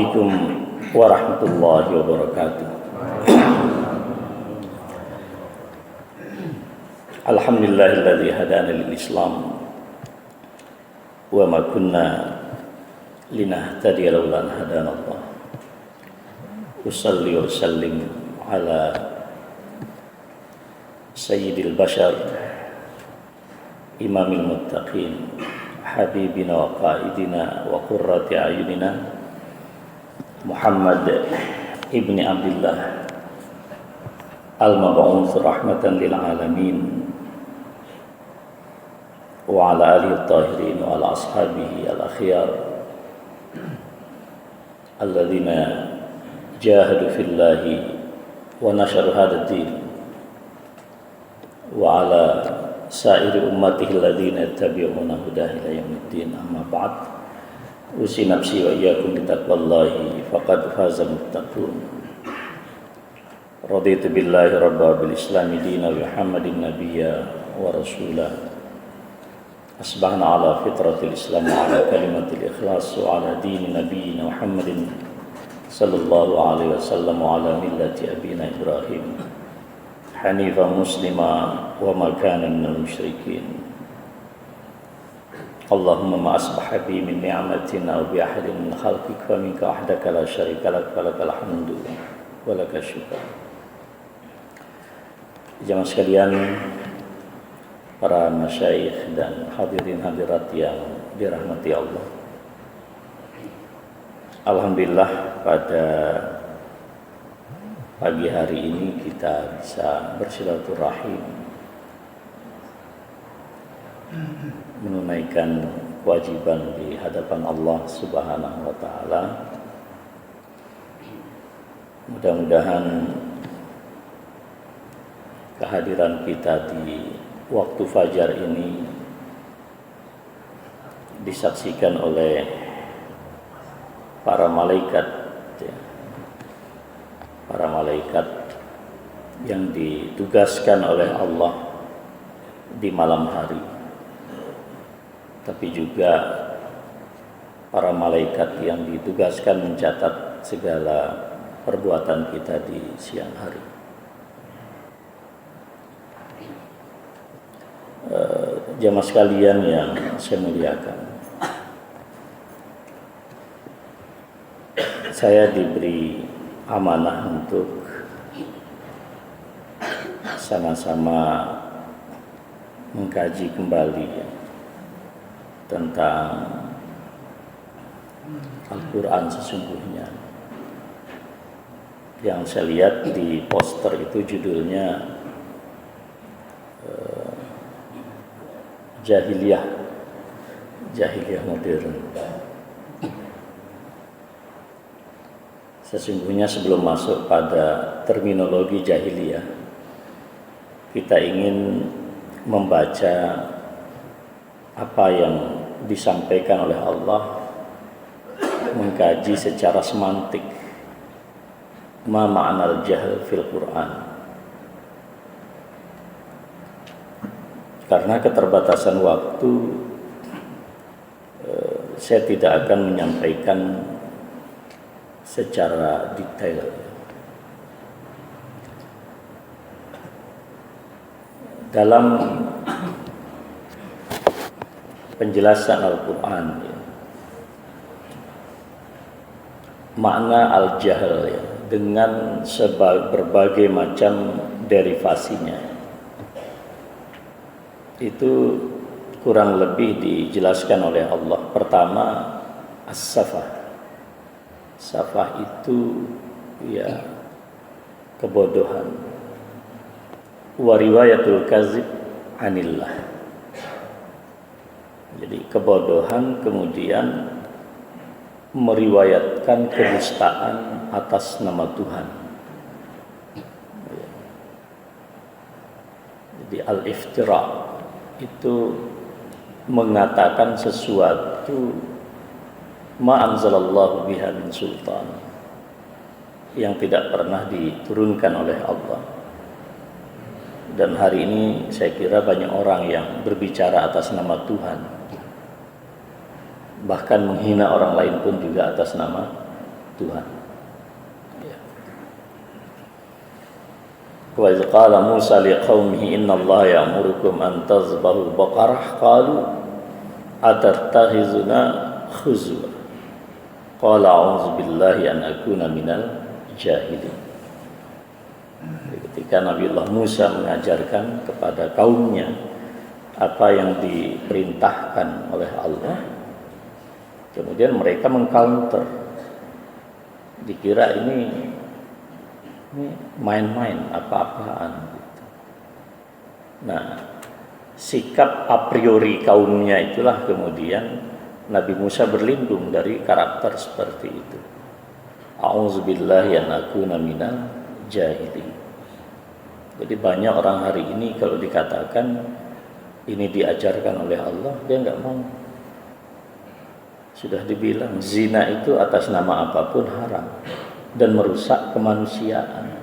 Assalamualaikum warahmatullahi wabarakatuh. Alhamdulillahilladzi hadana lil Islam wa ma kunna linahtadiya laula an hadana Allah. Usalli wa sallim ala sayyidil bashar imamil muttaqin habibina wa qaidina wa qurrati ayunina Muhammad ibni Abdullah al-mab'uts rahmatan lil alamin wa ala alihi at-tahirin wa ala ashabihi al-akhyar alladzina jahadu fillahi wa nasharu hadzal din wa ala sa'iri ummatihi alladzina yattabi'una hudahu ila yaumiddin. Amma ba'd. Usi nafsi wa iyyakum bitaqwallahi faqad faza muttaqun. Raditu billahi rabba bil islami dina wa Muhammadin nabiyya wa rasula. Asbahna ala fitratil islam wa ala kalimatil ikhlas wa ala dini nabiyyina Muhammadin sallallahu alaihi wasallam wa ala millati abina Ibrahim hanifa muslima wa ma kana minal musyrikin. Allahumma ma asbaha bi min ni'matin aw bi ahadin min khalqika fa minka wahdaka la syarika lak falakal hamdu wa lakal syukr. Jamaah sekalian, para masyayikh dan hadirin hadirat yang dirahmati Allah. Alhamdulillah pada pagi hari ini kita bisa bersilaturahim, menunaikan kewajiban di hadapan Allah Subhanahu wa taala. Mudah-mudahan kehadiran kita di waktu fajar ini disaksikan oleh para malaikat, para malaikat yang ditugaskan oleh Allah di malam hari, tapi juga para malaikat yang ditugaskan mencatat segala perbuatan kita di siang hari. Jamaah sekalian yang saya muliakan, saya diberi amanah untuk sama-sama mengkaji kembali tentang Al-Quran sesungguhnya. Yang saya lihat di poster itu judulnya Jahiliyah modern. Sesungguhnya sebelum masuk pada terminologi jahiliyah, kita ingin membaca apa yang disampaikan oleh Allah, mengkaji secara semantik ma ma'nal jahl fil Quran. Karena keterbatasan waktu, saya tidak akan menyampaikan secara detail. Dalam penjelasan Al-Quran, makna al-jahl dengan berbagai macam derivasinya itu kurang lebih dijelaskan oleh Allah. Pertama, as-safah. Safah itu kebodohan. Wa riwayatul kazib anillah. Jadi kebodohan kemudian meriwayatkan kedustaan atas nama Tuhan. Jadi al-iftira itu mengatakan sesuatu ma anzalallahu biha min sultan, yang tidak pernah diturunkan oleh Allah. Dan hari ini saya kira banyak orang yang berbicara atas nama Tuhan, bahkan menghina orang lain pun juga atas nama Tuhan. Ya. Wa idz qala Musa liqaumihi innallaha ya'murukum an tazbahu baqarah qalu atattakhizuna khuzwa qala a'udzu billahi an akuna minal jahilin. Ketika Nabiullah Musa mengajarkan kepada kaumnya apa yang diperintahkan oleh Allah, kemudian mereka mengcounter, dikira ini main-main, apa-apaan gitu. Nah, sikap a priori kaumnya itulah kemudian Nabi Musa berlindung dari karakter seperti itu. A'udzubillahi an akuna minal jahilin. Jadi banyak orang hari ini kalau dikatakan ini diajarkan oleh Allah, dia nggak mau. Sudah dibilang zina itu atas nama apapun haram dan merusak kemanusiaan.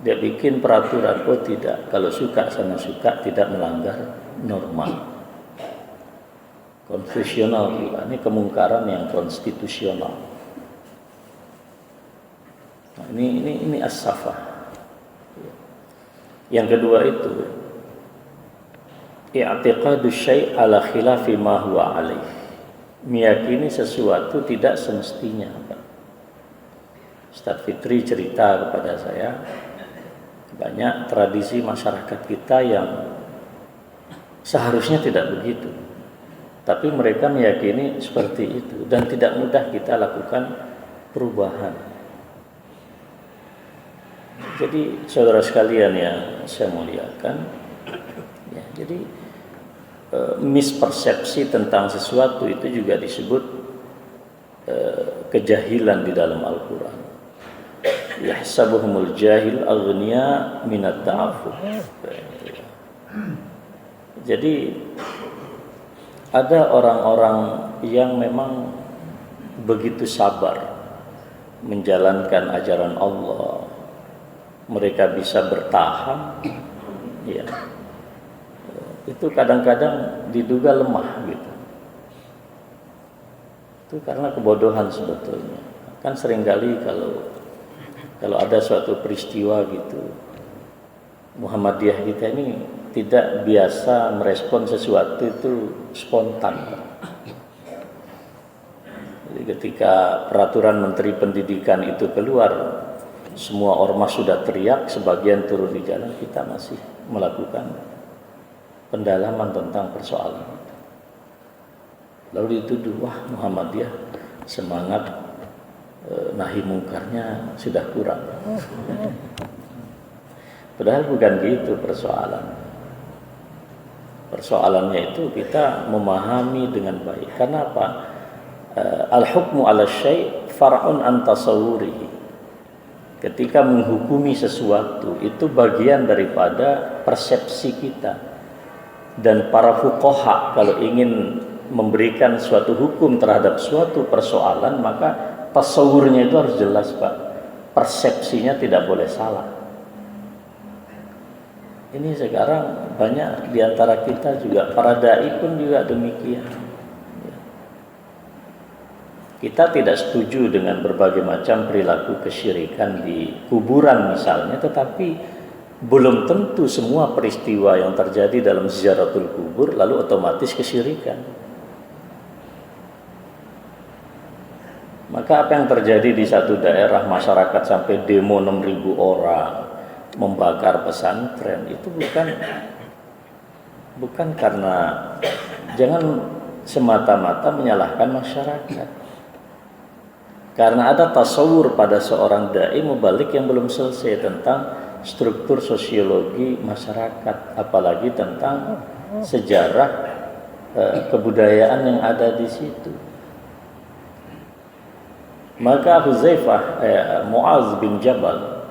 Dia bikin peraturan, oh tidak, kalau suka sama suka, tidak melanggar norma. Konstitusional juga, ini kemungkaran yang konstitusional. Nah, ini as-safah. Yang kedua itu i'tiqadu syai' ala khilafi ma huwa alaih. Meyakini sesuatu tidak semestinya. Ustaz Fitri cerita kepada saya, banyak tradisi masyarakat kita yang seharusnya tidak begitu, tapi mereka meyakini seperti itu dan tidak mudah kita lakukan perubahan. Jadi saudara sekalian yang saya muliakan, ya, jadi mispersepsi tentang sesuatu itu juga disebut kejahilan di dalam Al-Quran. Yahsabuhumul jahil aghniya minat ta'affuf. Jadi ada orang-orang yang memang begitu sabar menjalankan ajaran Allah, mereka bisa bertahan, ya, itu kadang-kadang diduga lemah gitu. Itu karena kebodohan sebetulnya. Kan seringkali kalau ada suatu peristiwa gitu, Muhammadiyah kita ini tidak biasa merespon sesuatu itu spontan. Jadi ketika peraturan Menteri Pendidikan itu keluar, semua ormas sudah teriak, sebagian turun di jalan, kita masih melakukan pendalaman tentang persoalan itu. Lalu dituduh, wah Muhammadiyah semangat nahi mungkarnya sudah kurang. Padahal bukan gitu persoalan. Persoalannya itu kita memahami dengan baik. Karena apa? Al-hukmu ala syai' far'un an tasawwurihi. Ketika menghukumi sesuatu itu bagian daripada persepsi kita. Dan para fuqaha kalau ingin memberikan suatu hukum terhadap suatu persoalan, maka tasawurnya itu harus jelas, Pak. Persepsinya tidak boleh salah. Ini sekarang banyak diantara kita juga, para dai pun juga demikian. Kita tidak setuju dengan berbagai macam perilaku kesyirikan di kuburan misalnya, tetapi belum tentu semua peristiwa yang terjadi dalam ziaratul kubur lalu otomatis kesyirikan. Maka apa yang terjadi di satu daerah, masyarakat sampai demo 6.000 orang membakar pesantren, itu bukan karena, jangan semata-mata menyalahkan masyarakat. Karena ada tasawur pada seorang dai mubalik yang belum selesai tentang struktur sosiologi masyarakat, apalagi tentang sejarah kebudayaan yang ada di situ. Maka Mu'adz bin Jabal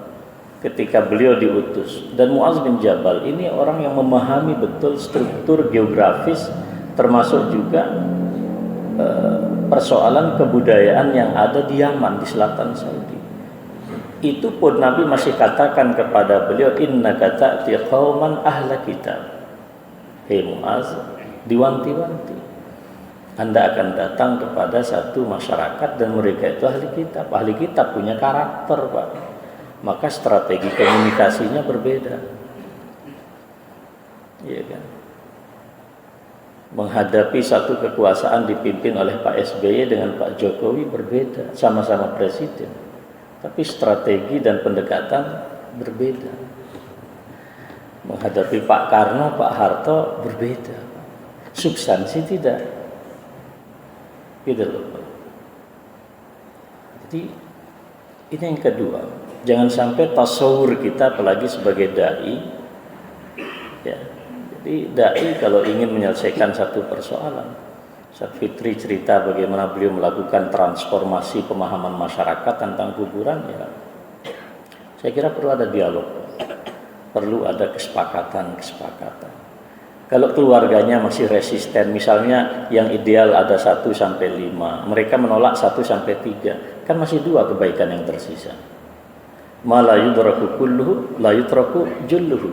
ketika beliau diutus, dan Mu'adz bin Jabal ini orang yang memahami betul struktur geografis termasuk juga persoalan kebudayaan yang ada di Yaman, di selatan Saudi. Itu pun Nabi masih katakan kepada beliau, innaka ta'ti qauman ahla kitab. Hei Mu'adz, diwanti-wanti. Anda akan datang kepada satu masyarakat dan mereka itu ahli kitab. Ahli kitab punya karakter, Pak. Maka strategi komunikasinya berbeda. Iya kan? Menghadapi satu kekuasaan dipimpin oleh Pak SBY dengan Pak Jokowi berbeda, sama-sama presiden. Tapi strategi dan pendekatan berbeda. Menghadapi Pak Karno, Pak Harto berbeda. Substansi tidak. Gitu loh. Jadi ini yang kedua, jangan sampai tasawur kita apalagi sebagai dai, ya. Jadi dai kalau ingin menyelesaikan satu persoalan, Ustaz Fitri cerita bagaimana beliau melakukan transformasi pemahaman masyarakat tentang kuburan, ya. Saya kira perlu ada dialog, perlu ada kesepakatan. Kalau keluarganya masih resisten, misalnya yang ideal ada 1 sampai 5, mereka menolak 1 sampai 3, kan masih 2 kebaikan yang tersisa. Ma la yudraku kulluhu, la yutraku julluhu.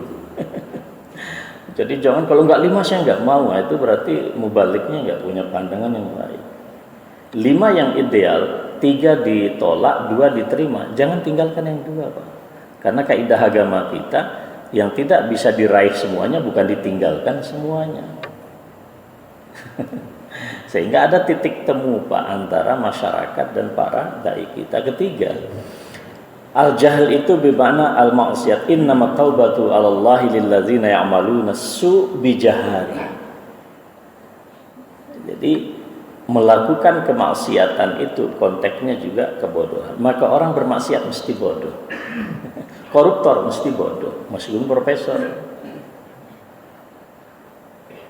Jadi jangan kalau enggak 5 saya enggak mau, itu berarti mubaliknya enggak punya pandangan yang baik. 5 yang ideal, 3 ditolak, 2 diterima. Jangan tinggalkan yang 2, Pak. Karena kaidah agama kita, yang tidak bisa diraih semuanya bukan ditinggalkan semuanya. Sehingga ada titik temu, Pak, antara masyarakat dan para dai kita. Ketiga, al-jahl itu bermakna al-ma'siyat. Innama taubatu 'alallahi lilladzina ya'maluna su' bijahari. Jadi melakukan kemaksiatan itu konteksnya juga kebodohan. Maka orang bermaksiat mesti bodoh. Koruptor mesti bodoh, meskipun profesor.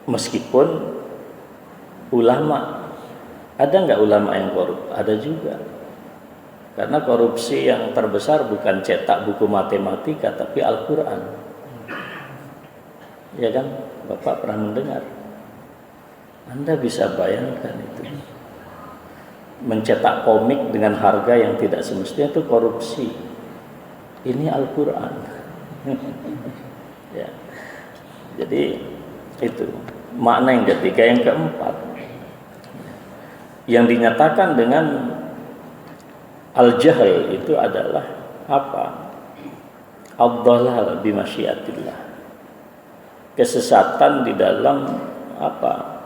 Meskipun ulama. Ada nggak ulama yang korup? Ada juga. Karena korupsi yang terbesar bukan cetak buku matematika, tapi Al-Quran. Ya kan? Bapak pernah mendengar. Anda bisa bayangkan itu. Mencetak komik dengan harga yang tidak semestinya itu korupsi. Ini Al-Quran. Ya. Jadi itu makna yang ketiga. Yang keempat, yang dinyatakan dengan al-jahl itu adalah apa? Ad-dhalal bi masyiatillah. Kesesatan di dalam apa?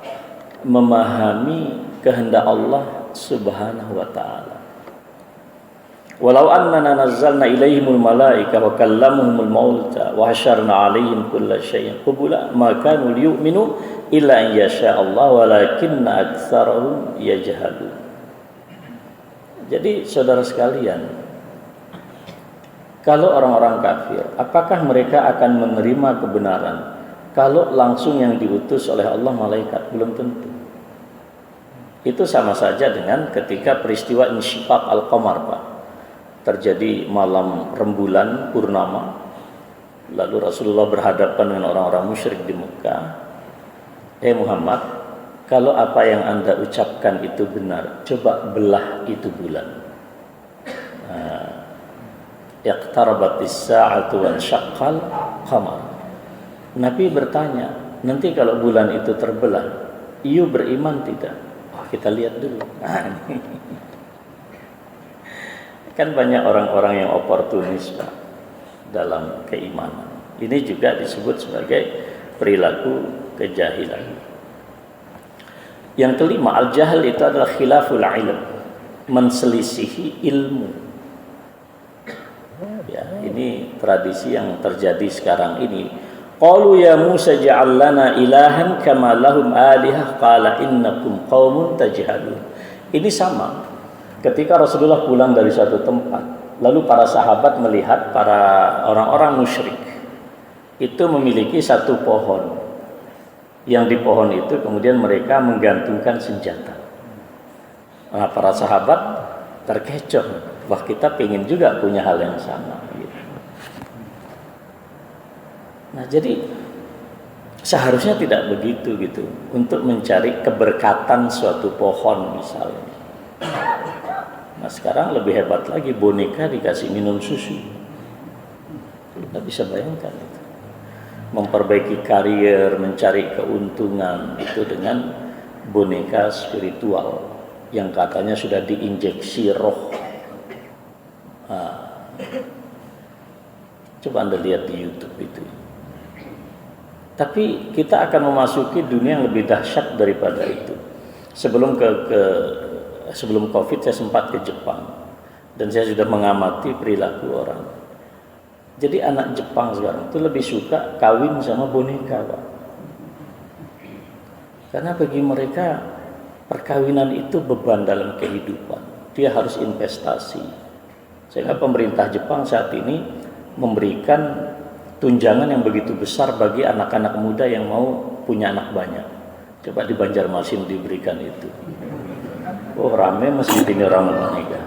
Memahami kehendak Allah Subhanahu wa ta'ala. Walau annana nazzalna ilaihimul malaika wa kallamuhumul mauta wa hasyarna alaihim kulla syai'in qubula ma kanu liyu'minu illa an yasha Allah walakinna aktsarahum yajhalun. Jadi saudara sekalian, kalau orang-orang kafir, apakah mereka akan menerima kebenaran kalau langsung yang diutus oleh Allah malaikat? Belum tentu. Itu sama saja dengan ketika peristiwa insyiqaq al-qamar, Pak. Terjadi malam rembulan purnama, lalu Rasulullah berhadapan dengan orang-orang musyrik di Mekah. Muhammad, kalau apa yang Anda ucapkan itu benar, coba belah itu bulan. Iqtarabatis sa'atu wa syaqqal qamar. Nabi bertanya, nanti kalau bulan itu terbelah, you beriman tidak? Oh, kita lihat dulu. Kan banyak orang-orang yang oportunis, Pak, dalam keimanan. Ini juga disebut sebagai perilaku kejahilan. Yang kelima, al-jahl itu adalah khilaful ilm, menselisihi ilmu. Ya, ini tradisi yang terjadi sekarang ini. Qalu ya Musa ja'al lana ilahan kama lahum alihah qala innakum qaumun tajhalun. Ini sama. Ketika Rasulullah pulang dari suatu tempat, lalu para sahabat melihat para orang-orang musyrik itu memiliki satu pohon. Yang di pohon itu kemudian mereka menggantungkan senjata. Nah, para sahabat terkecoh, wah kita pengen juga punya hal yang sama. Gitu. Nah jadi seharusnya tidak begitu gitu. Untuk mencari keberkatan suatu pohon misalnya. Nah sekarang lebih hebat lagi, boneka dikasih minum susu. Kita bisa bayangkan itu. Memperbaiki karier, mencari keuntungan itu dengan boneka spiritual yang katanya sudah diinjeksi roh. Coba Anda lihat di YouTube itu. Tapi kita akan memasuki dunia yang lebih dahsyat daripada itu. Sebelum sebelum Covid saya sempat ke Jepang dan saya sudah mengamati perilaku orang. Jadi anak Jepang sekarang itu lebih suka kawin sama boneka, Pak. Karena bagi mereka perkawinan itu beban dalam kehidupan. Dia harus investasi. Sehingga pemerintah Jepang saat ini memberikan tunjangan yang begitu besar bagi anak-anak muda yang mau punya anak banyak. Coba di Banjarmasin diberikan itu. Oh, rame masjid ini orang menikah.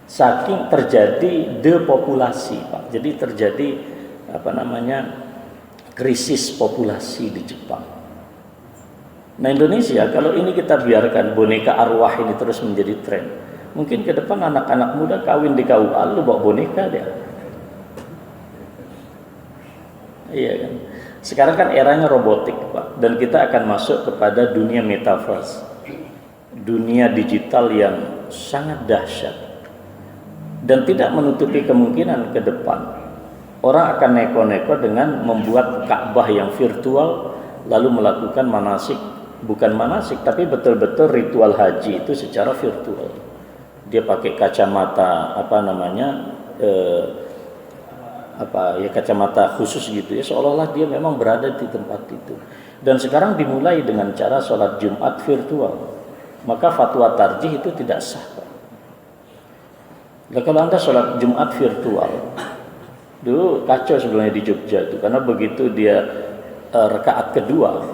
Saking terjadi depopulasi, Pak. Jadi terjadi krisis populasi di Jepang. Nah, Indonesia kalau ini kita biarkan boneka arwah ini terus menjadi tren, mungkin ke depan anak-anak muda kawin di KUA lu bawa boneka dia. Iya kan? Sekarang kan eranya robotik, Pak, dan kita akan masuk kepada dunia metaverse. Dunia digital yang sangat dahsyat. Dan tidak menutupi kemungkinan ke depan orang akan neko-neko dengan membuat Ka'bah yang virtual lalu melakukan bukan manasik tapi betul-betul ritual haji itu secara virtual. Dia pakai kacamata kacamata khusus gitu ya, seolah-olah dia memang berada di tempat itu. Dan sekarang dimulai dengan cara sholat Jumat virtual. Maka fatwa tarjih itu tidak sah, Pak. Nah, kalau Anda sholat Jumat virtual, dulu kacau sebenarnya di Jogja itu, karena begitu dia rakaat kedua,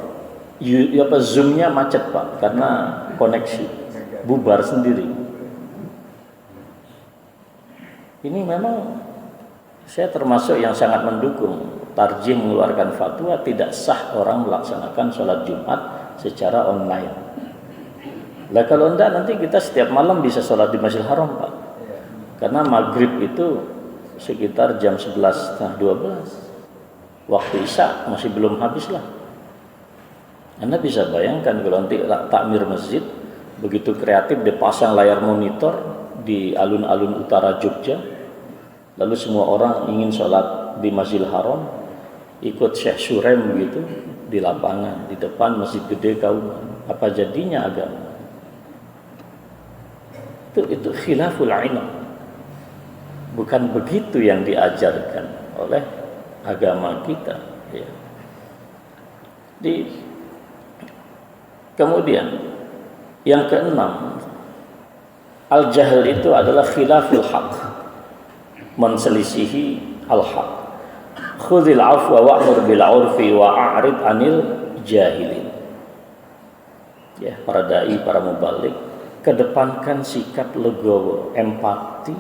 Zoom-nya macet, Pak, karena koneksi, bubar sendiri. Ini memang saya termasuk yang sangat mendukung tarjih mengeluarkan fatwa tidak sah orang melaksanakan sholat Jumat secara online. Lah kalau enggak nanti kita setiap malam bisa sholat di Masjidil Haram, Pak. Karena maghrib itu sekitar jam 11:12. Waktu Isya masih belum habis lah. Anda bisa bayangkan kalau nanti takmir masjid begitu kreatif, dipasang layar monitor di alun-alun utara Jogja, lalu semua orang ingin sholat di Masjidil Haram, ikut Syekh Surem begitu di lapangan di depan Masjid Gede Kauman. Apa jadinya agama? Itu khilaful ilm. Bukan begitu yang diajarkan oleh agama kita, ya. Kemudian yang keenam, al-jahl itu adalah khilaful haq, menselisihi al-haq. Khudhil afwa wa'mur bil 'urfi wa a'rid 'anil jahilin. Ya, para dai, para mubalik, kedepankan sikap legowo, empati,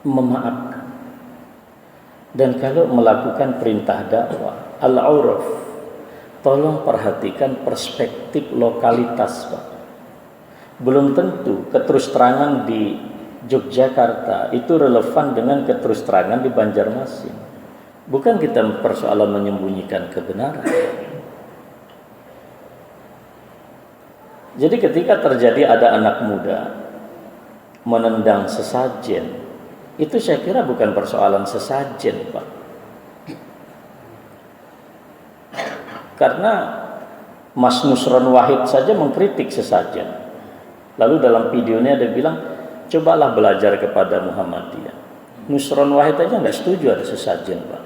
memaafkan. Dan kalau melakukan perintah dakwah, al-'urf, tolong perhatikan perspektif lokalitas, Pak. Belum tentu keterus-terangan di Yogyakarta itu relevan dengan keterus-terangan di Banjarmasin. Bukan kita persoalan menyembunyikan kebenaran. Jadi ketika terjadi ada anak muda menendang sesajen, itu saya kira bukan persoalan sesajen, Pak. Karena Mas Nusron Wahid saja mengkritik sesajen. Lalu dalam videonya dia bilang, cobalah belajar kepada Muhammadiyah. Nusron Wahid aja nggak setuju ada sesajen, Pak.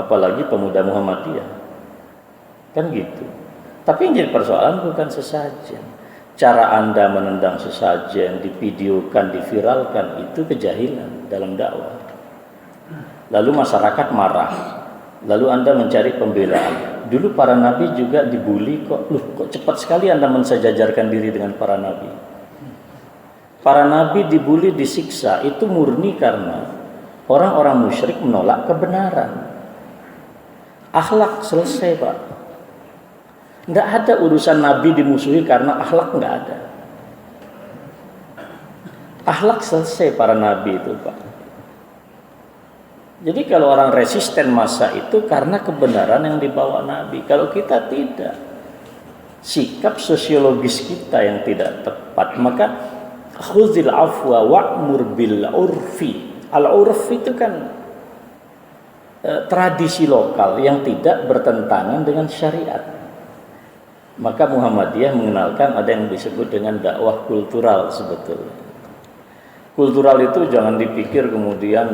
Apalagi pemuda Muhammadiyah. Kan gitu. Tapi yang jadi persoalan bukan sesajen. Cara Anda menendang sesajen, divideokan, diviralkan, itu kejahilan dalam dakwah. Lalu masyarakat marah. Lalu Anda mencari pembelaan. Dulu para nabi juga dibully kok. Loh, kok cepat sekali Anda mensejajarkan diri dengan para nabi? Para nabi dibully, disiksa, itu murni karena orang-orang musyrik menolak kebenaran. Akhlak selesai, Pak. Nggak ada urusan nabi dimusuhi karena akhlak, nggak ada. Akhlak selesai para nabi itu, Pak. Jadi kalau orang resisten masa itu karena kebenaran yang dibawa nabi. Kalau kita tidak, sikap sosiologis kita yang tidak tepat, maka khuzil afwa wa'mur bil urfi. Al-urf itu kan tradisi lokal yang tidak bertentangan dengan syariat. Maka Muhammadiyah mengenalkan ada yang disebut dengan dakwah kultural sebetulnya. Kultural itu jangan dipikir kemudian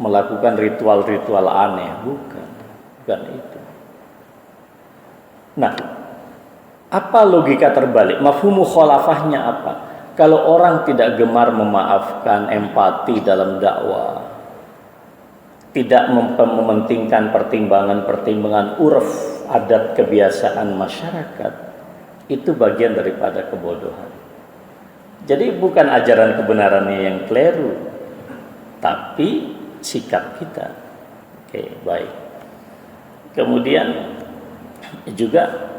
melakukan ritual-ritual aneh, bukan itu. Nah, apa logika terbalik? Mafhum mukhalafahnya apa? Kalau orang tidak gemar memaafkan, empati dalam dakwah, tidak mementingkan pertimbangan-pertimbangan urf, adat kebiasaan masyarakat, itu bagian daripada kebodohan. Jadi bukan ajaran kebenarannya yang keliru, tapi sikap kita. Oke, baik. Kemudian juga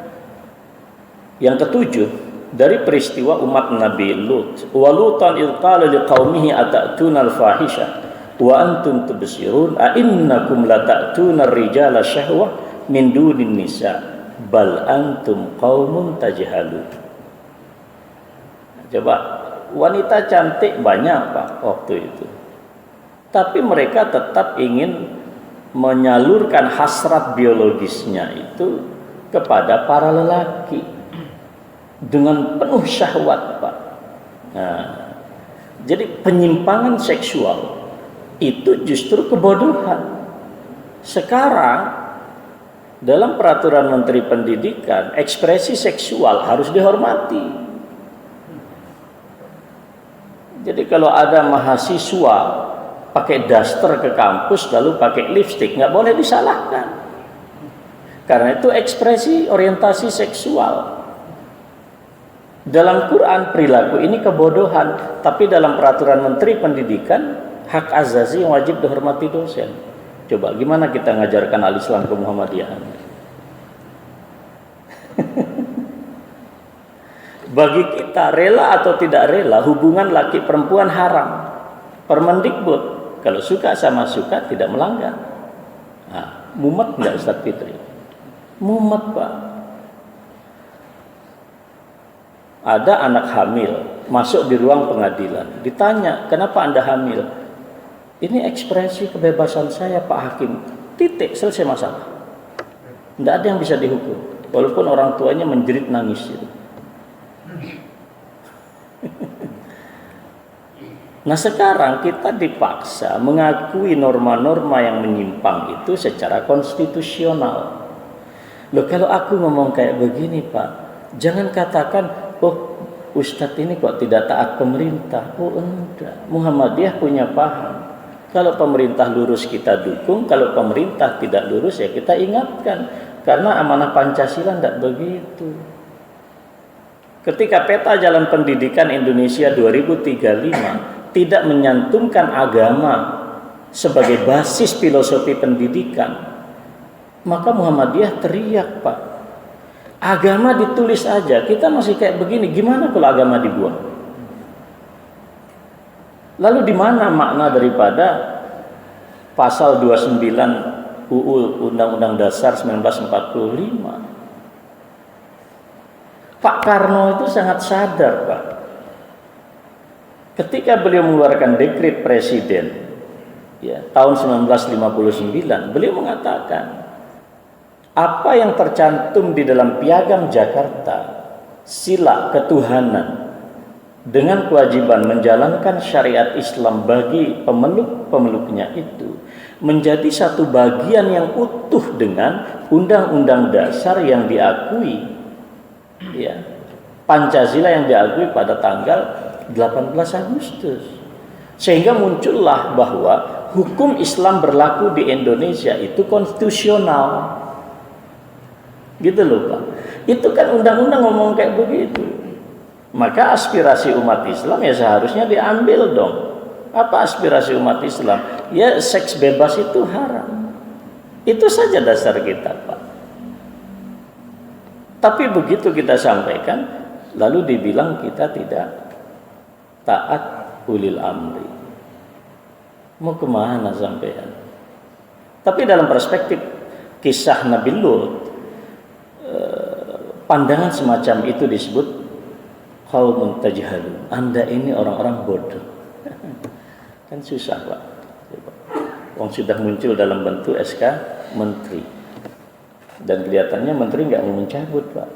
yang ketujuh, dari peristiwa umat Nabi Lut. Wa lutan idh qala liqaumihi atatuna al-fahisha wa antum tubsirun a innakum lata'tuna ar-rijala syahwah min dunin nisa bal antum qaumun tajhalun. Coba, wanita cantik banyak Pak waktu itu. Tapi mereka tetap ingin menyalurkan hasrat biologisnya itu kepada para lelaki dengan penuh syahwat, Pak. Nah, jadi penyimpangan seksual itu justru kebodohan. Sekarang dalam peraturan Menteri Pendidikan, ekspresi seksual harus dihormati. Jadi kalau ada mahasiswa pakai daster ke kampus lalu pakai lipstik, nggak boleh disalahkan. Karena itu ekspresi orientasi seksual. Dalam Quran perilaku ini kebodohan, tapi dalam peraturan Menteri Pendidikan hak azazi yang wajib dihormati dosen. Coba gimana kita ngajarkan al-Islam ke Muhammadiyahan? Bagi kita rela atau tidak rela, hubungan laki perempuan haram. Permendikbud kalau suka sama suka tidak melanggar. Nah, mumet enggak Ustaz Fitri? Mumet, Pak. Ada anak hamil masuk di ruang pengadilan, ditanya, "Kenapa Anda hamil?" "Ini ekspresi kebebasan saya, Pak Hakim." Titik, selesai masalah. Tidak ada yang bisa dihukum, walaupun orang tuanya menjerit nangis itu. Nah, sekarang kita dipaksa mengakui norma-norma yang menyimpang itu secara konstitusional. Loh, kalau aku ngomong kayak begini, Pak, jangan katakan, "Oh, Ustadz ini kok tidak taat pemerintah." Oh, enggak. Muhammadiyah punya paham. Kalau pemerintah lurus kita dukung, kalau pemerintah tidak lurus ya kita ingatkan. Karena amanah Pancasila tidak begitu. Ketika peta jalan pendidikan Indonesia 2035 tidak menyantumkan agama sebagai basis filosofi pendidikan, maka Muhammadiyah teriak, Pak. Agama ditulis aja, kita masih kayak begini, gimana kalau agama dibuang? Lalu di mana makna daripada pasal 29 UU Undang-Undang Dasar 1945? Pak Karno itu sangat sadar, Pak. Ketika beliau mengeluarkan dekret presiden ya, tahun 1959, beliau mengatakan, apa yang tercantum di dalam Piagam Jakarta, sila ketuhanan dengan kewajiban menjalankan syariat Islam bagi pemeluk-pemeluknya itu menjadi satu bagian yang utuh dengan Undang-Undang Dasar yang diakui, ya, Pancasila yang diakui pada tanggal 18 Agustus. Sehingga muncullah bahwa hukum Islam berlaku di Indonesia itu konstitusional. Gitu loh, Pak. Itu kan undang-undang ngomong kayak begitu. Maka aspirasi umat Islam ya seharusnya diambil dong. Apa aspirasi umat Islam? Ya, seks bebas itu haram. Itu saja dasar kita, Pak. Tapi begitu kita sampaikan, lalu dibilang kita tidak taat ulil amri. Mau kemana sampean? Tapi dalam perspektif kisah Nabi Lut, pandangan semacam itu disebut qaumun tajhalun. Anda ini orang-orang bodoh. Kan susah, Pak. Wong sudah muncul dalam bentuk SK menteri. Dan kelihatannya menteri nggak mau mencabut, Pak.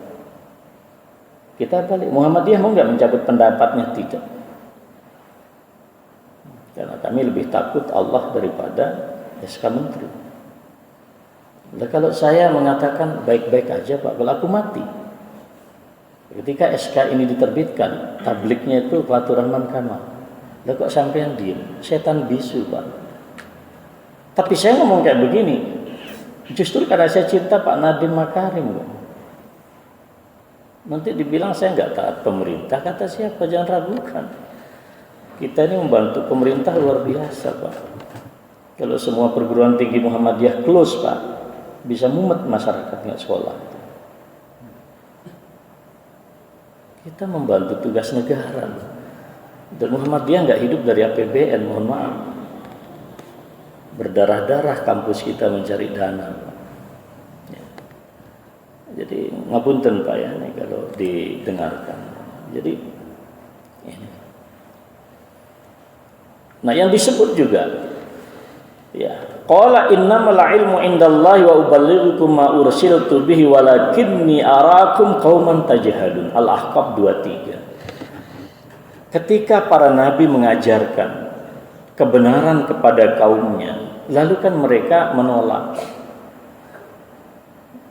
Kita balik, Muhammadiyah mau nggak mencabut pendapatnya? Tidak. Karena kami lebih takut Allah daripada SK menteri. Nah, kalau saya mengatakan baik-baik aja, Pak, kalau aku mati. Ketika SK ini diterbitkan, tabliknya itu Fatur Rahman Kamal. Lah kok sampean diem? Setan bisu, Pak. Tapi saya ngomong kayak begini, justru karena saya cinta Pak Nadiem Makarim, Pak. Nanti dibilang saya nggak taat pemerintah, kata siapa? Jangan ragukan. Kita ini membantu pemerintah luar biasa, Pak. Kalau semua perguruan tinggi Muhammadiyah close, Pak, bisa mumet masyarakat nggak sekolah. Kita membantu tugas negara. Dan Muhammadiyah nggak hidup dari APBN, mohon maaf. Berdarah-darah kampus kita mencari dana, Pak. Ya. Jadi ngapunten, Pak, ya, nih kalau didengarkan. Jadi ini. Nah, yang disebut juga, ya, qala innamal ilmu indallahi wa uballighukum ma ursiltu bihi walakinni arakum qauman tajhalun. Al-Ahqaf 23. Ketika para nabi mengajarkan kebenaran kepada kaumnya, lalu kan mereka menolak.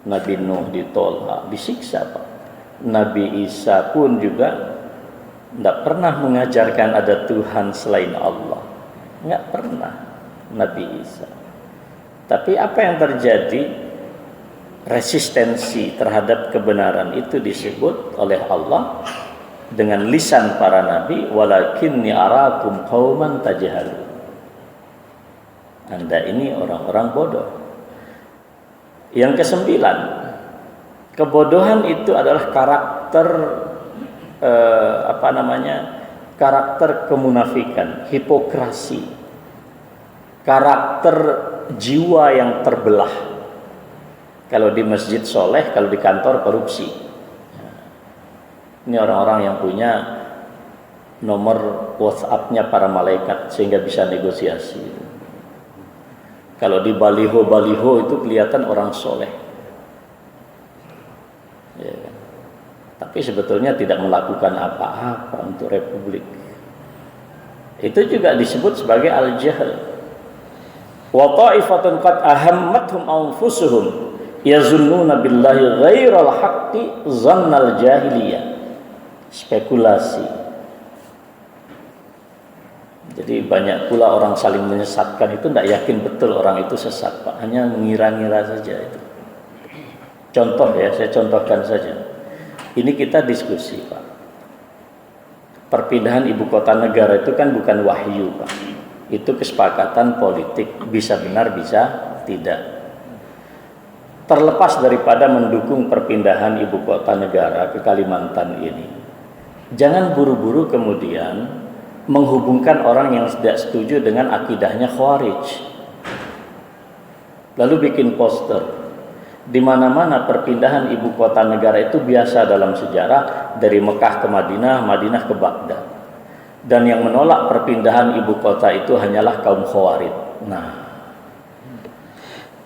Nabi Nuh ditolak, disiksa, Pak. Nabi Isa pun juga tidak pernah mengajarkan ada Tuhan selain Allah. Nggak pernah Nabi Isa. Tapi apa yang terjadi? Resistensi terhadap kebenaran itu disebut oleh Allah dengan lisan para nabi, walakinni arakum qauman tajhalun. Anda ini orang-orang bodoh. Yang kesembilan, kebodohan itu adalah karakter karakter kemunafikan, hipokrasi, karakter jiwa yang terbelah. Kalau di masjid soleh, kalau di kantor korupsi. Ini orang-orang yang punya nomor WhatsApp-nya para malaikat sehingga bisa negosiasi. Kalau di baliho-baliho itu kelihatan orang soleh. Ya. Tapi sebetulnya tidak melakukan apa-apa untuk republik. Itu juga disebut sebagai al-jahl. Wa ta'ifatun qad ahammathum anfusuhum yazunnuna billahi ghairal haqqi zannal jahiliyah. Spekulasi. Jadi banyak pula orang saling menyesatkan itu tidak yakin betul orang itu sesat, Pak. Hanya mengira-ngira saja itu. Contoh ya, saya contohkan saja. Ini kita diskusi, Pak. Perpindahan ibu kota negara itu kan bukan wahyu, Pak. Itu kesepakatan politik, bisa benar, bisa tidak. Terlepas daripada mendukung perpindahan ibu kota negara ke Kalimantan ini, jangan buru-buru kemudian menghubungkan orang yang tidak setuju dengan akidahnya Khawarij. Lalu bikin poster. Di mana-mana perpindahan ibu kota negara itu biasa dalam sejarah, dari Mekah ke Madinah, Madinah ke Baghdad. Dan yang menolak perpindahan ibu kota itu hanyalah kaum Khawarij. Nah,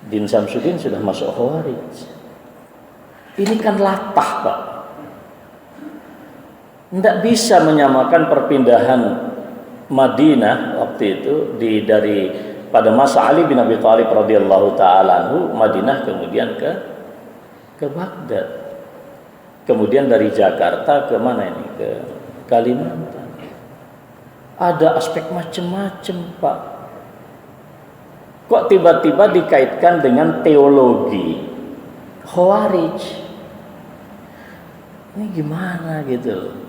Din Samsudin sudah masuk Khawarij. Ini kan latah, Pak. Tidak bisa menyamakan perpindahan Madinah waktu itu dari pada masa Ali bin Abi Thalib radhiyallahu taala anhu, Madinah kemudian ke Baghdad. Kemudian dari Jakarta ke mana ini? Ke Kalimantan. Ada aspek macam-macam, Pak. Kok tiba-tiba dikaitkan dengan teologi Khawarij? Ini gimana gitu?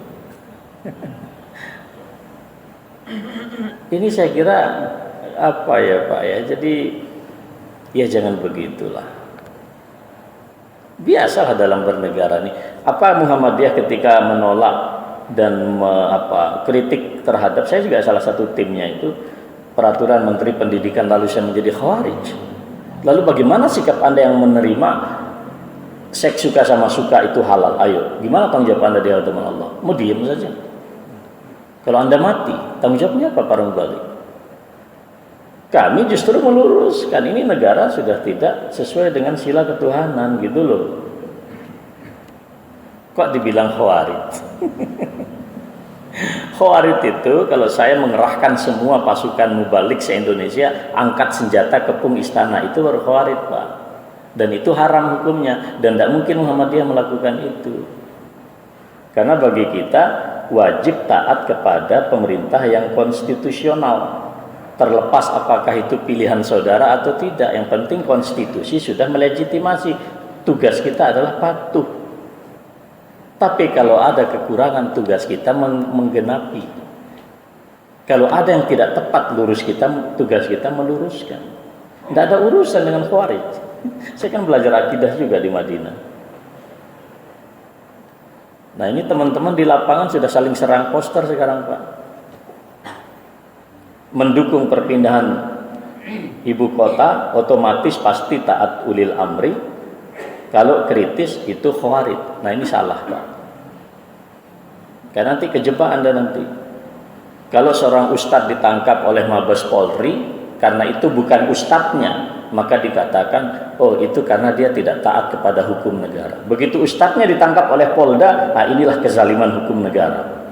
Ini saya kira apa ya, Pak ya. Jadi ya jangan begitulah. Biasalah dalam bernegara nih. Apa Muhammadiyah ketika menolak dan kritik terhadap, saya juga salah satu timnya itu, peraturan Menteri Pendidikan, lalu saya menjadi Khawarij. Lalu bagaimana sikap Anda yang menerima seks suka sama suka itu halal. Ayo, gimana tanggung jawab Anda di hadapan Allah? Mau diam saja? Kalau Anda mati, tanggung jawabnya apa para mubalik? Kami justru meluruskan, ini negara sudah tidak sesuai dengan sila ketuhanan gitu loh. Kok dibilang khawarij? Khawarij itu kalau saya mengerahkan semua pasukan mubalik se-Indonesia, angkat senjata kepung istana, itu baru khawarij, Pak. Dan itu haram hukumnya, dan tidak mungkin Muhammadiyah melakukan itu. Karena bagi kita wajib taat kepada pemerintah yang konstitusional. Terlepas apakah itu pilihan saudara atau tidak, yang penting konstitusi sudah melegitimasi. Tugas kita adalah patuh. Tapi kalau ada kekurangan, tugas kita menggenapi. Kalau ada yang tidak tepat lurus kita, tugas kita meluruskan. Tidak ada urusan dengan khawarij. Saya kan belajar akidah juga di Madinah. Nah, ini teman-teman di lapangan sudah saling serang poster sekarang, Pak. Mendukung perpindahan ibu kota, otomatis pasti taat ulil amri. Kalau kritis itu khawarij. Nah, ini salah, Pak. Karena nanti kejebak Anda nanti. Kalau seorang ustadz ditangkap oleh Mabes Polri karena itu bukan ustadznya, maka dikatakan, oh itu karena dia tidak taat kepada hukum negara. Begitu ustadznya ditangkap oleh Polda, nah inilah kezaliman hukum negara.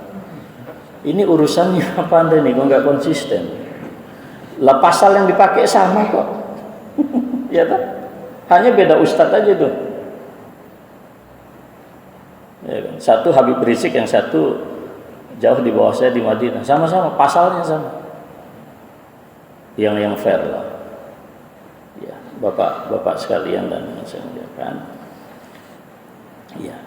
Ini urusannya apa Anda ini? Kok nggak konsisten? Lah pasal yang dipakai sama kok. Ya kan? Hanya beda ustadz aja tuh. Ya kan? Satu Habib Rizik, yang satu jauh di bawah saya di Madinah. Sama-sama pasalnya sama. Yang fair lah. Ya, Bapak sekalian dan saya muliakan. Ya.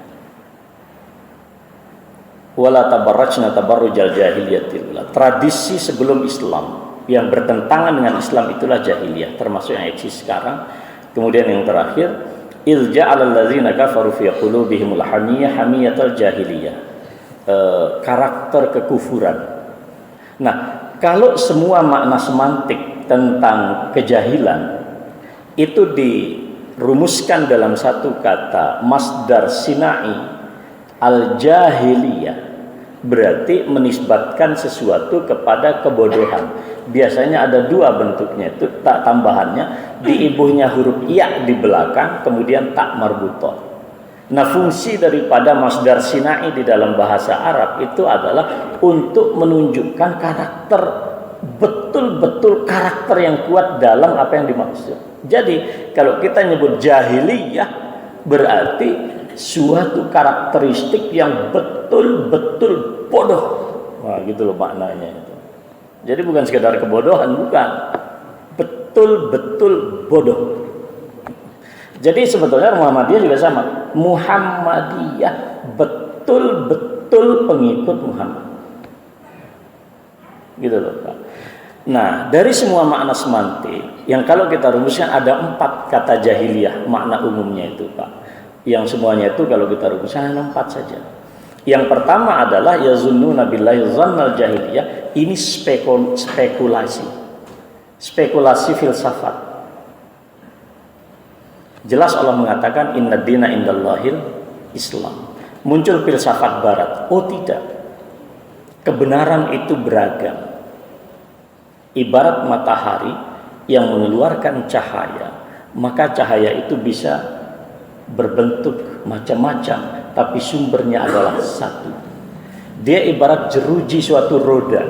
Wala tabarrajna tabarrujal jahiliyatil ula. Tradisi sebelum Islam yang bertentangan dengan Islam itulah jahiliyah, termasuk yang eksis sekarang. Kemudian yang terakhir, il ja'alal ladzina kafaru fi qulubihimul hamiyah hamiyatal jahiliyah. Karakter kekufuran. Nah, kalau semua makna semantik tentang kejahilan itu dirumuskan dalam satu kata masdar sinai al-jahiliyah, berarti menisbatkan sesuatu kepada kebodohan. Biasanya ada dua bentuknya, itu tak tambahannya di ibunya huruf iya di belakang, kemudian tak marbutah. Nah, fungsi daripada masdar sinai di dalam bahasa Arab itu adalah untuk menunjukkan karakter, betul-betul karakter yang kuat dalam apa yang dimaksud. Jadi kalau kita nyebut jahiliyah berarti suatu karakteristik yang betul-betul bodoh. Wah, gitu loh maknanya itu. Jadi bukan sekedar kebodohan, bukan. Betul-betul bodoh. Jadi sebetulnya Muhammadiyah juga sama. Muhammadiyah betul-betul pengikut Muhammad. Gitu loh, Pak. Nah, dari semua makna semantik yang kalau kita rumuskan ada 4 kata jahiliyah makna umumnya itu, Pak. Yang semuanya itu kalau kita rumuskan hanya 4 saja. Yang pertama adalah yazunnuna billahi dzannal jahiliyah. Ini spekulasi. Spekulasi filsafat. Jelas Allah mengatakan inna dina indallahil Islam. Muncul filsafat barat. Oh tidak. Kebenaran itu beragam. Ibarat matahari yang mengeluarkan cahaya, maka cahaya itu bisa berbentuk macam-macam, tapi sumbernya adalah satu. Dia ibarat jeruji suatu roda,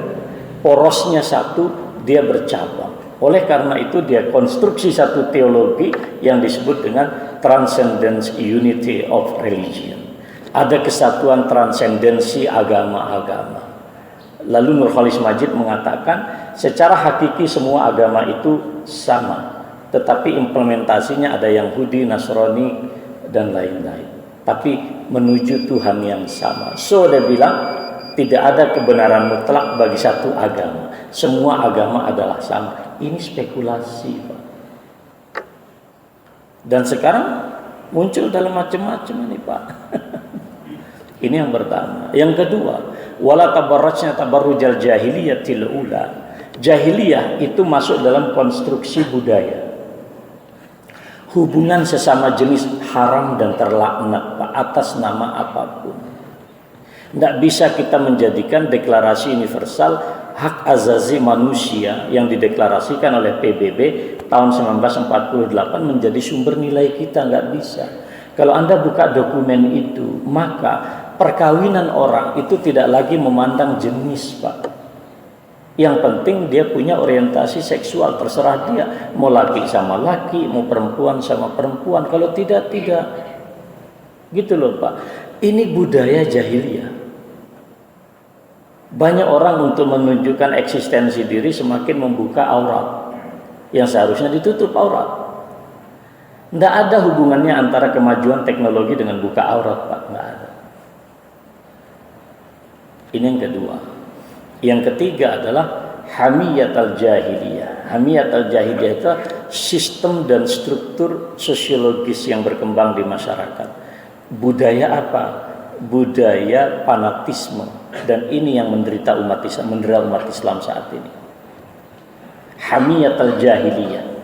porosnya satu, dia bercabang. Oleh karena itu dia konstruksi satu teologi yang disebut dengan transcendence unity of religion. Ada kesatuan transendensi agama-agama. Lalu Nur Khalis Majid mengatakan secara hakiki semua agama itu sama, tetapi implementasinya ada yang Yahudi, Nasrani dan lain-lain, tapi menuju Tuhan yang sama. So dia bilang tidak ada kebenaran mutlak bagi satu agama, semua agama adalah sama. Ini spekulasi, Pak. Dan sekarang muncul dalam macam-macam ini, Pak. Ini yang pertama. Yang kedua, wala tabarrajna tabarrujal jahiliyatil ula. Jahiliyah itu masuk dalam konstruksi budaya. hubungan sesama jenis haram dan terlaknat Pak, atas nama apapun. Tidak bisa kita menjadikan deklarasi universal hak azazi manusia yang dideklarasikan oleh PBB tahun 1948 menjadi sumber nilai kita, nggak bisa. Kalau Anda buka dokumen itu, maka perkawinan orang itu tidak lagi memandang jenis Pak. Yang penting dia punya orientasi seksual, terserah dia mau laki sama laki, mau perempuan sama perempuan. Kalau tidak, tidak. Gitu loh Pak. Ini budaya jahiliyah. Banyak orang untuk menunjukkan eksistensi diri semakin membuka aurat yang seharusnya ditutup aurat. Tidak ada hubungannya antara kemajuan teknologi dengan buka aurat Pak, tidak ada. Ini yang kedua. Yang ketiga adalah hamiyat al-jahiliyah. Hamiyat al-jahiliyah itu sistem dan struktur sosiologis yang berkembang di masyarakat. Budaya apa? Budaya fanatisme, dan ini yang mendera umat Islam saat ini. Hamiyat al-jahiliyah.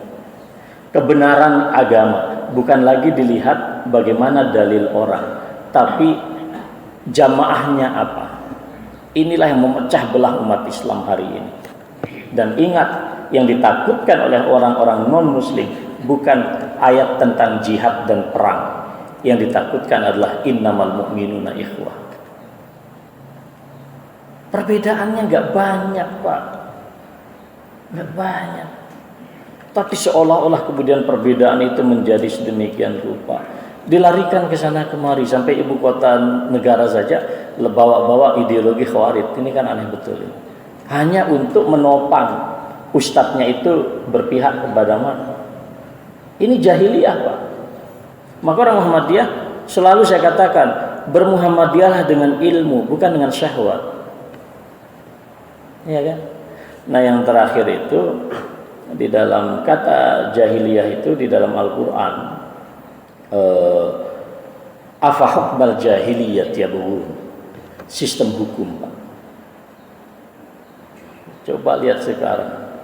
Kebenaran agama bukan lagi dilihat bagaimana dalil orang, tapi jamaahnya apa. Inilah yang memecah belah umat Islam hari ini. Dan ingat, yang ditakutkan oleh orang-orang non-muslim bukan ayat tentang jihad dan perang. Yang ditakutkan adalah innamal mu'minuna ikhwah. Perbedaannya nggak banyak Pak, nggak banyak. Tapi seolah-olah kemudian perbedaan itu menjadi sedemikian rupa, dilarikan ke sana kemari sampai ibu kota negara saja bawa-bawa ideologi khawarij. Ini kan aneh betul ini. Hanya untuk menopang ustadznya itu berpihak kepada mana. Ini jahiliyah Pak. Maka orang Muhammadiyah selalu saya katakan, bermuhammadiyahlah dengan ilmu, bukan dengan syahwat. Ya kan? Nah yang terakhir itu, di dalam kata jahiliyah itu di dalam Al-Quran, afa hukmal jahiliyah yabghun, sistem hukum Pak. Coba lihat sekarang,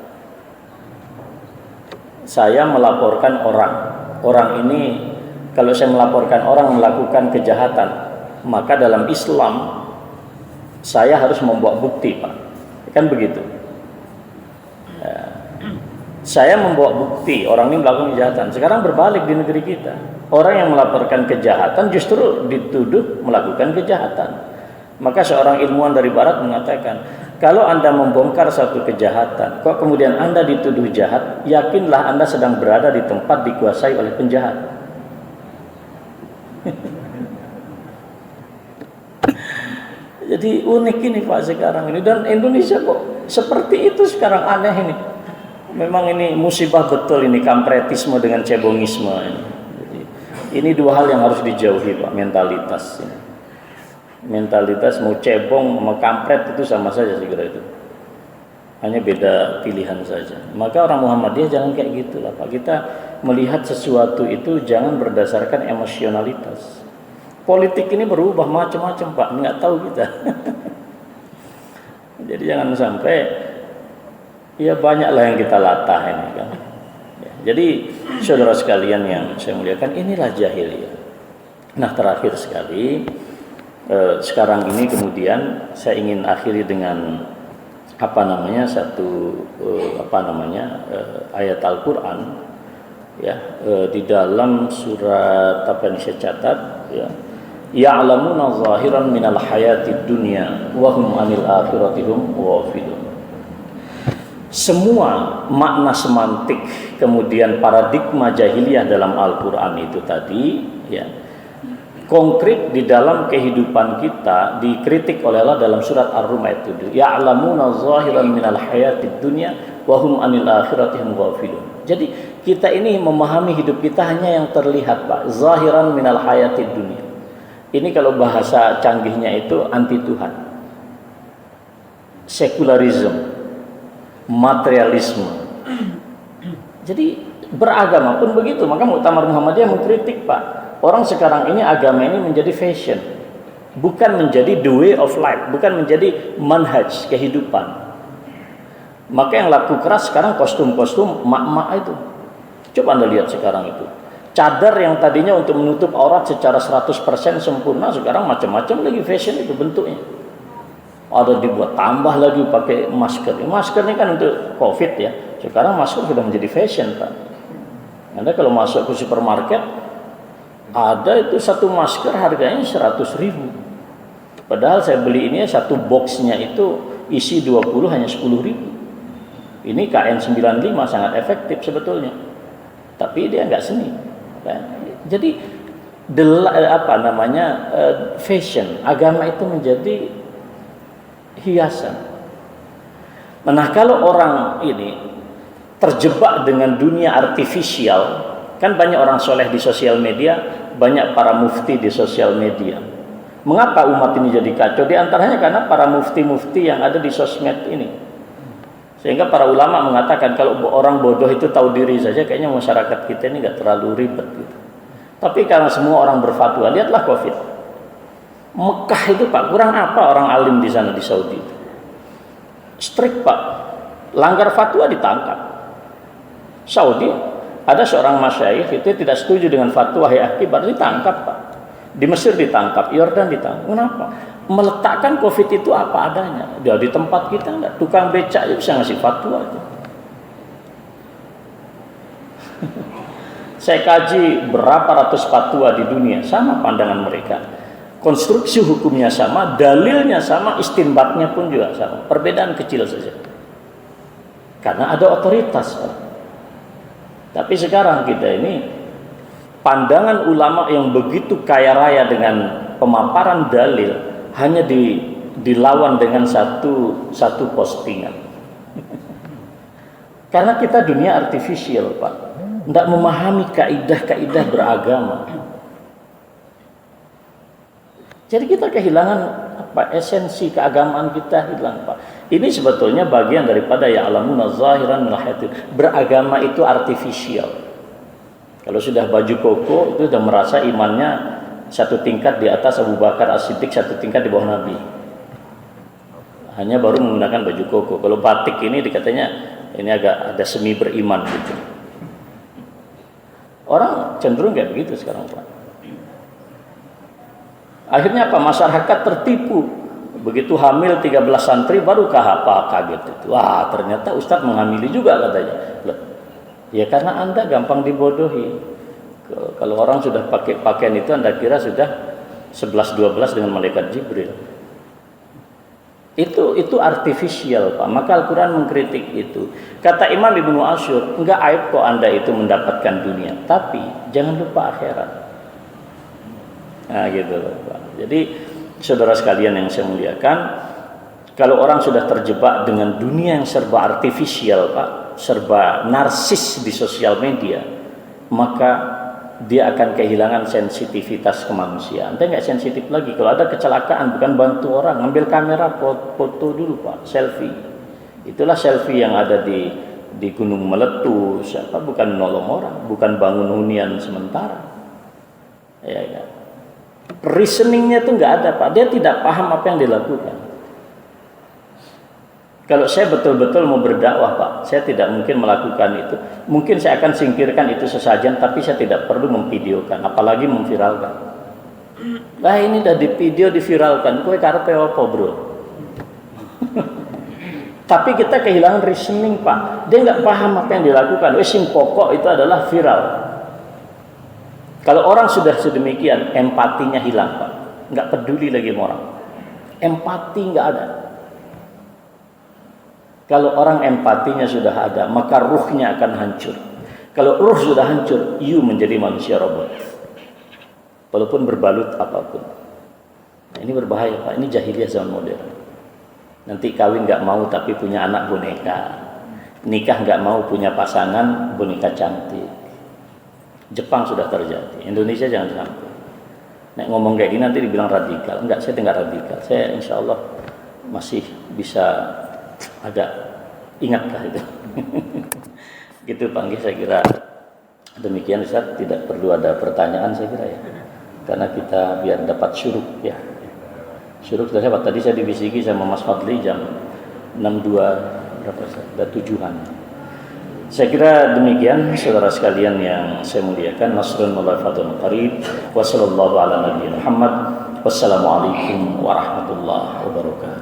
saya melaporkan orang ini, kalau saya melaporkan orang melakukan kejahatan, maka dalam Islam saya harus membawa bukti Pak, kan begitu. Saya membawa bukti orang ini melakukan kejahatan. Sekarang berbalik di negeri kita, orang yang melaporkan kejahatan justru dituduh melakukan kejahatan. Maka seorang ilmuwan dari barat mengatakan, kalau Anda membongkar satu kejahatan, kok kemudian Anda dituduh jahat, yakinlah Anda sedang berada di tempat dikuasai oleh penjahat. Jadi unik ini Pak sekarang ini, dan Indonesia kok seperti itu sekarang, aneh ini. Memang ini musibah betul ini, kampretisme dengan cebongisme ini. Jadi, ini dua hal yang harus dijauhi Pak, mentalitas. Mentalitas mau cebong mau kampret itu sama saja saya kira itu. Hanya beda pilihan saja. Maka orang Muhammadiyah jangan kayak gitulah Pak. Kita melihat sesuatu itu jangan berdasarkan emosionalitas. Politik ini berubah macam-macam Pak, nggak tahu kita. Jadi jangan sampai ya banyaklah yang kita latah ini kan. Ya, jadi saudara sekalian yang saya muliakan, inilah jahiliyah. Nah terakhir sekali, sekarang ini kemudian saya ingin akhiri dengan satu ayat Al-Quran ya, di dalam surat apa yang saya catat ya, ya'lamuna zahiran minal hayatid dunya wa hum 'anil akhirati hum ghafilun. Semua makna semantik kemudian paradigma jahiliyah dalam Al-Quran itu tadi ya, konkret di dalam kehidupan kita dikritik oleh Allah dalam surat Ar-Rum ayat 7. Ya'lamuna zahiran minal hayatid dunya wa hum 'anil akhirati hum ghafilun. Jadi kita ini memahami hidup kita hanya yang terlihat Pak, zahiran minal hayatid dunya. Ini kalau bahasa canggihnya itu anti Tuhan, sekularisme, materialisme. Jadi beragama pun begitu. Maka Muktamar Muhammadiyah mengkritik Pak, orang sekarang ini agama ini menjadi fashion, bukan menjadi the way of life, bukan menjadi manhaj kehidupan. Maka yang laku keras sekarang kostum-kostum mak-mak itu. Coba Anda lihat sekarang itu, Cadar yang tadinya untuk menutup aurat secara 100% sempurna, sekarang macam-macam lagi fashion itu bentuknya. Ada dibuat tambah lagi pakai masker. Masker ini kan untuk COVID ya. Sekarang masker sudah menjadi fashion, Pak. Anda kalau masuk ke supermarket, ada itu satu masker harganya 100.000. Padahal saya beli ini satu boxnya itu isi 20 hanya 10.000. Ini KN95 sangat efektif sebetulnya. Tapi dia nggak seni. Jadi fashion, agama itu menjadi hiasan. Nah, kalau orang ini terjebak dengan dunia artifisial, kan banyak orang soleh di sosial media, banyak para mufti di sosial media. Mengapa umat ini jadi kacau? Di antaranya karena para mufti-mufti yang ada di sosmed ini. Sehingga para ulama mengatakan kalau orang bodoh itu tahu diri saja, kayaknya masyarakat kita ini nggak terlalu ribet gitu. Tapi karena semua orang berfatwa, lihatlah COVID. Mekah itu Pak, kurang apa orang alim di sana di Saudi itu? Strict Pak, langgar fatwa ditangkap. Saudi ada seorang masyayikh itu tidak setuju dengan fatwa Hayy Akbar, ditangkap Pak. Di Mesir ditangkap, Yordan ditangkap. Kenapa? Meletakkan COVID itu apa adanya. Dia di tempat kita enggak, tukang becak aja bisa ngasih fatwa itu. Saya kaji berapa ratus fatwa di dunia, sama pandangan mereka. Konstruksi hukumnya sama, dalilnya sama, istinbatnya pun juga sama. Perbedaan kecil saja. Karena ada otoritas, Pak. Tapi sekarang kita ini pandangan ulama yang begitu kaya raya dengan pemaparan dalil hanya dilawan dengan satu postingan. Karena kita dunia artifisial, Pak. Tidak memahami kaidah-kaidah beragama. Jadi kita kehilangan esensi keagamaan kita hilang, Pak. Ini sebetulnya bagian daripada ya'lamuna zahiran minal hayatid. Beragama itu artifisial. Kalau sudah baju koko itu sudah merasa imannya satu tingkat di atas Abu Bakar As-Siddiq, satu tingkat di bawah Nabi. Hanya baru menggunakan baju koko. Kalau batik ini dikatanya ini agak ada semi beriman gitu. Orang cenderung kayak begitu sekarang, Pak. Akhirnya apa? Masyarakat tertipu. Begitu hamil 13 santri baru kaget itu. Wah, ternyata Ustadz menghamili juga katanya. Ya karena Anda gampang dibodohi. Kalau orang sudah pakai pakaian itu Anda kira sudah 11-12 dengan malaikat Jibril. Itu artifisial, Pak. Maka Al-Quran mengkritik itu. Kata Imam Ibnu Asyur, enggak aib kok Anda itu mendapatkan dunia, tapi jangan lupa akhirat. Nah gitu loh, Pak. Jadi saudara sekalian yang saya muliakan, kalau orang sudah terjebak dengan dunia yang serba artifisial, Pak, serba narsis di sosial media, maka dia akan kehilangan sensitivitas kemanusiaan. Dia nggak sensitif lagi. Kalau ada kecelakaan, bukan bantu orang, ambil kamera, foto dulu, Pak, selfie. Itulah selfie yang ada di Gunung Meletus. Bukan menolong orang, bukan bangun hunian sementara. Ya. Reasoningnya itu nggak ada, Pak. Dia tidak paham apa yang dilakukan. Kalau saya betul-betul mau berdakwah, Pak, saya tidak mungkin melakukan itu. Mungkin saya akan singkirkan itu sesajen, tapi saya tidak perlu memvideokan, apalagi memviralkan. Lah ini dah di video diviralkan, kowe karepe apa, Bro? Tapi kita kehilangan reasoning, Pak. Dia nggak paham apa yang dilakukan. Sing pokok itu adalah viral. Kalau orang sudah sedemikian, empatinya hilang, Pak. Nggak peduli lagi sama orang. Empati nggak ada. Kalau orang empatinya sudah ada, maka ruhnya akan hancur. Kalau ruh sudah hancur, you menjadi manusia robot. Walaupun berbalut apapun. Nah, ini berbahaya, Pak. Ini jahiliyah zaman modern. Nanti kawin nggak mau tapi punya anak boneka. Nikah nggak mau punya pasangan boneka cantik. Jepang sudah terjadi. Indonesia jangan sampai. Nek ngomong kayak gini nanti dibilang radikal. Enggak, saya tidak radikal. Saya insya Allah masih bisa agak ingatkah itu. Gitu Pak, saya kira demikian Ustaz, tidak perlu ada pertanyaan saya kira ya. Karena kita biar dapat syuruk ya. Syuruk sudah dapat. Tadi saya dibisiki sama Mas Fadli jam 62 berapa Ustaz? Ada 7-an. Saya kira demikian saudara sekalian yang saya muliakan. Nasrun wal qarib. Wassallallahu ala nabiyina Muhammad. Wassalamualaikum warahmatullahi wabarakatuh.